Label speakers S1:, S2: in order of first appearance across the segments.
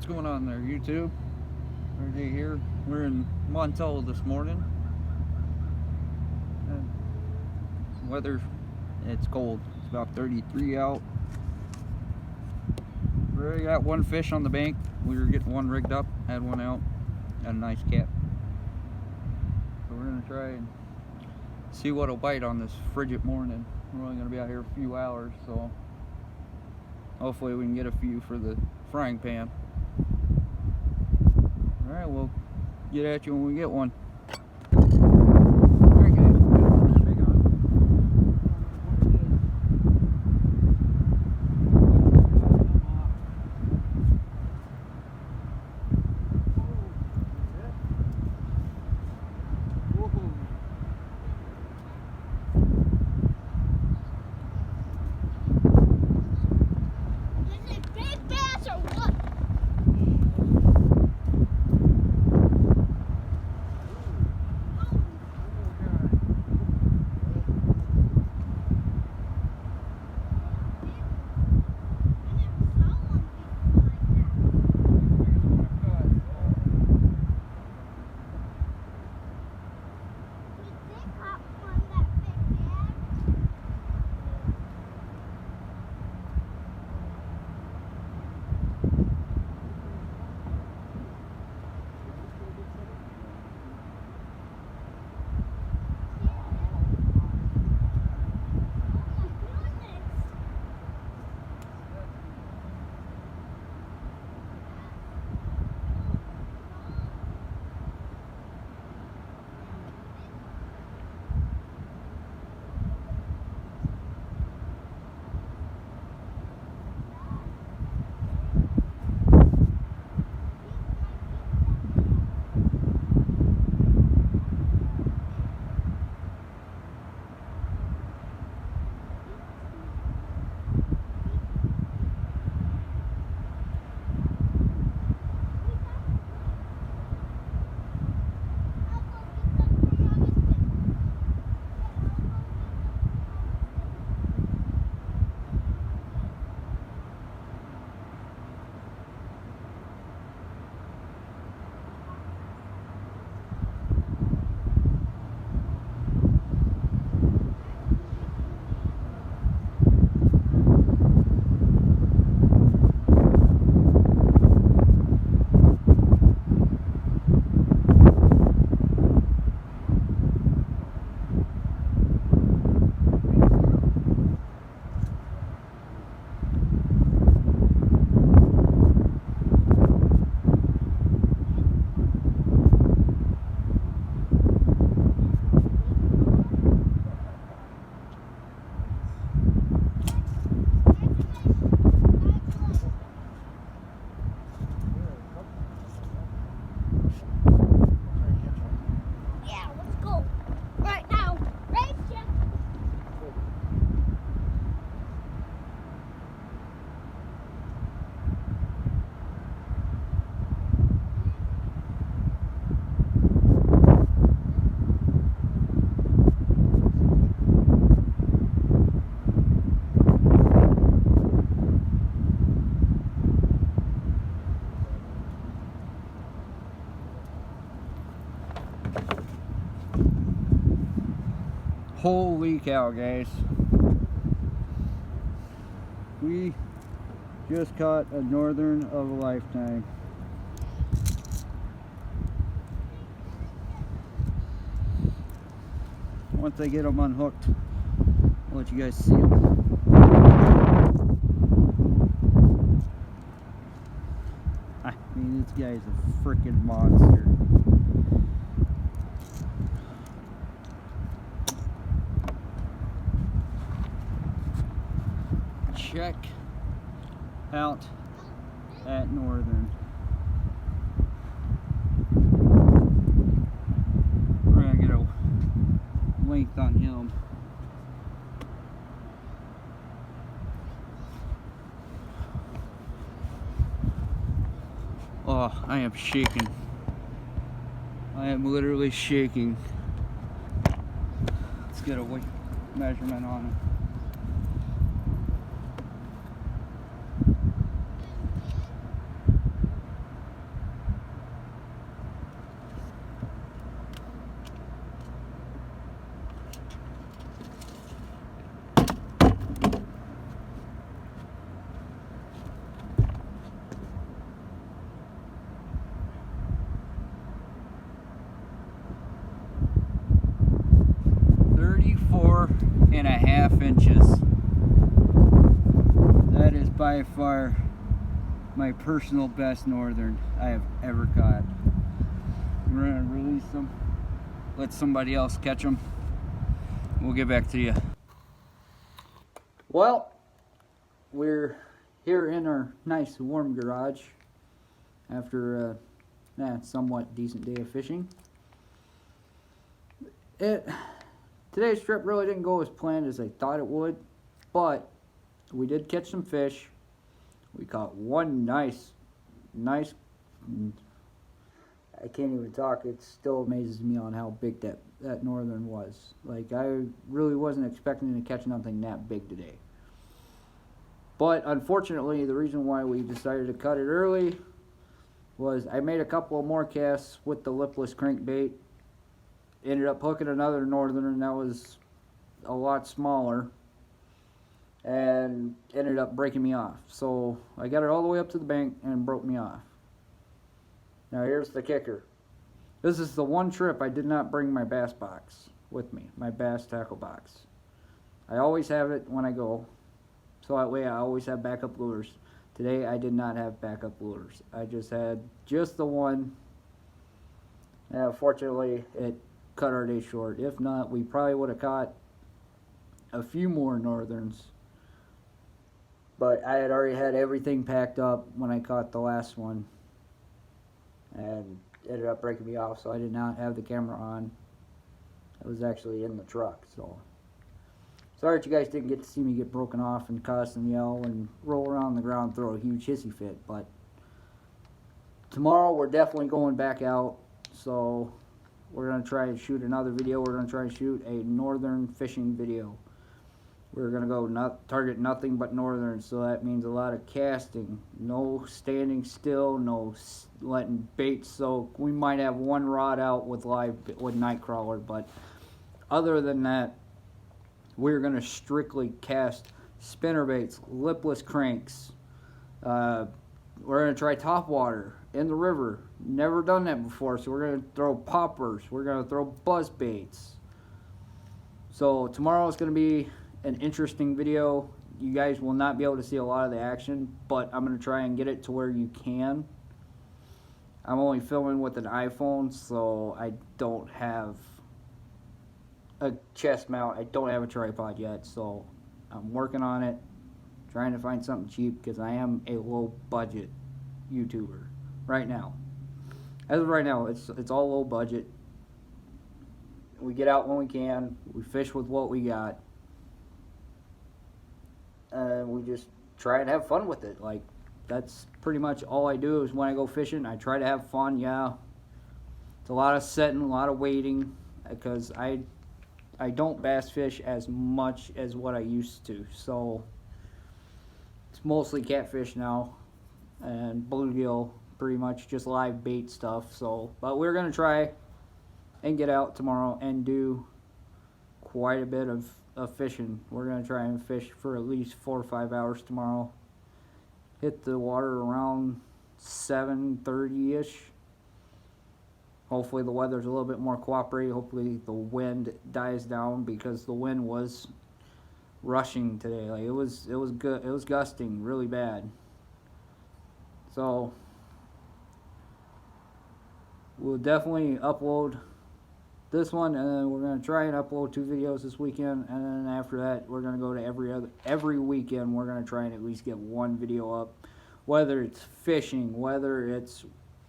S1: What's going on there, YouTube? RJ here. We're in Montello this morning. Weather, it's cold. It's about 33 out. We already got one fish on the bank. We were getting one rigged up, had one out, got a nice cat. So we're gonna try and see what'll bite on this frigid morning. We're only gonna be out here a few hours, so hopefully we can get a few for the frying pan. Alright, we'll get at you when we get one. Alright guys, we got one big on.
S2: Is it big bass or what?
S1: Holy cow, guys. We just caught a northern of a lifetime. Once I get them unhooked, I'll let you guys see them. I mean, this guy's a freaking monster. Check out that northern. We're gonna get a length on him. Oh, I am shaking. I am literally shaking. Let's get a weight measurement on him. inches. That is by far my personal best northern I have ever caught. We're gonna release them, let somebody else catch them. We'll get back to you. Well, we're here in our nice warm garage after a somewhat decent day of fishing. Today's trip really didn't go as planned as I thought it would, but we did catch some fish. We caught one nice, I can't even talk. It still amazes me on how big that northern was. Like, I really wasn't expecting to catch nothing that big today. But unfortunately, the reason why we decided to cut it early was I made a couple of more casts with the lipless crankbait. Ended up hooking another northern, and that was a lot smaller, and ended up breaking me off. So I got it all the way up to the bank and broke me off. Now here's the kicker. This is the one trip I did not bring my bass box with me, my bass tackle box. I always have it when I go, so that way I always have backup lures. Today I did not have backup lures. I just had just the one. Fortunately, it cut our day short. If not, we probably would have caught a few more northerns. But I had already had everything packed up when I caught the last one, and ended up breaking me off, so I did not have the camera on. I was actually in the truck, so sorry that you guys didn't get to see me get broken off and cuss and yell and roll around on the ground and throw a huge hissy fit. But tomorrow we're definitely going back out, so we're going to try and shoot another video. We're going to try and shoot a northern fishing video. We're going to go target nothing but northern, so that means a lot of casting. No standing still, no letting bait soak. We might have one rod out with nightcrawler, but other than that, we're going to strictly cast spinner baits, lipless cranks. We're going to try topwater in the river. Never done that before, so we're going to throw poppers. We're going to throw buzz baits. So tomorrow is going to be an interesting video. You guys will not be able to see a lot of the action, but I'm going to try and get it to where you can. I'm only filming with an iPhone, so I don't have a chest mount. I don't have a tripod yet, so I'm working on it, trying to find something cheap, because I am a low budget YouTuber right now. As of right now, it's all low budget. We get out when we can. We fish with what we got. We just try and have fun with it. Like, that's pretty much all I do is when I go fishing, I try to have fun. Yeah, it's a lot of setting, a lot of waiting, because I don't bass fish as much as what I used to. So it's mostly catfish now and bluegill, pretty much just live bait stuff. So, but we're gonna try and get out tomorrow and do quite a bit of fishing. We're gonna try and fish for at least 4 or 5 hours tomorrow. Hit the water around 7:30-ish. Hopefully the weather's a little bit more cooperative. Hopefully the wind dies down, because the wind was rushing today. Like, it was good. It was gusting really bad. So we'll definitely upload this one, and then we're going to try and upload 2 videos this weekend, and then after that we're going to go to every weekend we're going to try and at least get 1 video up, whether it's fishing, whether it's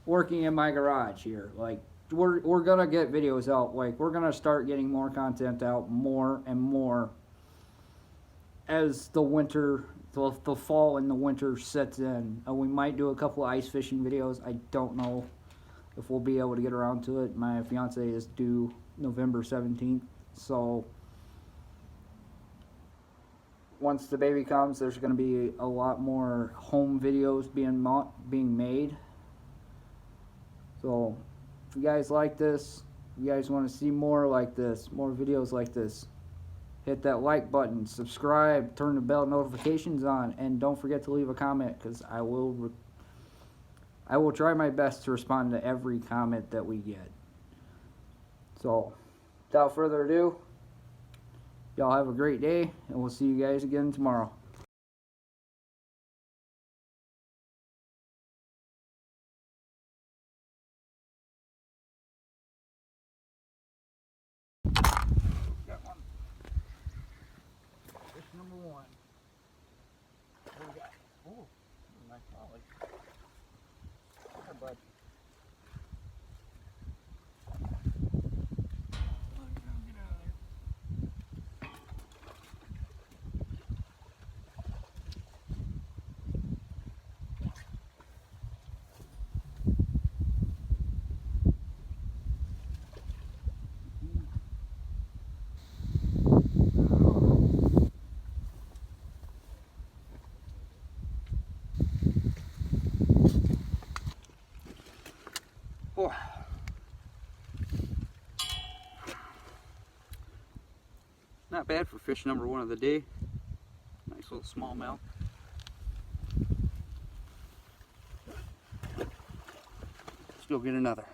S1: working in my garage here. Like, we're going to get videos out. Like, we're going to start getting more content out more and more as the winter, the fall and the winter sets in. We might do a couple of ice fishing videos. I don't know if we'll be able to get around to it. My fiance is due November 17th, so once the baby comes, there's going to be a lot more home videos being made. So if you guys like this, if you guys want to see more like this, more videos like this, hit that like button, subscribe, turn the bell notifications on, and don't forget to leave a comment, because I will try my best to respond to every comment that we get. So, without further ado, Y'all have a great day, and we'll see you guys again tomorrow. Got one. Fish number one. What do we got? Oh, nice polly. Hi, bud. Get out of there. Oh. Not bad for fish number one of the day. Nice little smallmouth. Let's go get another.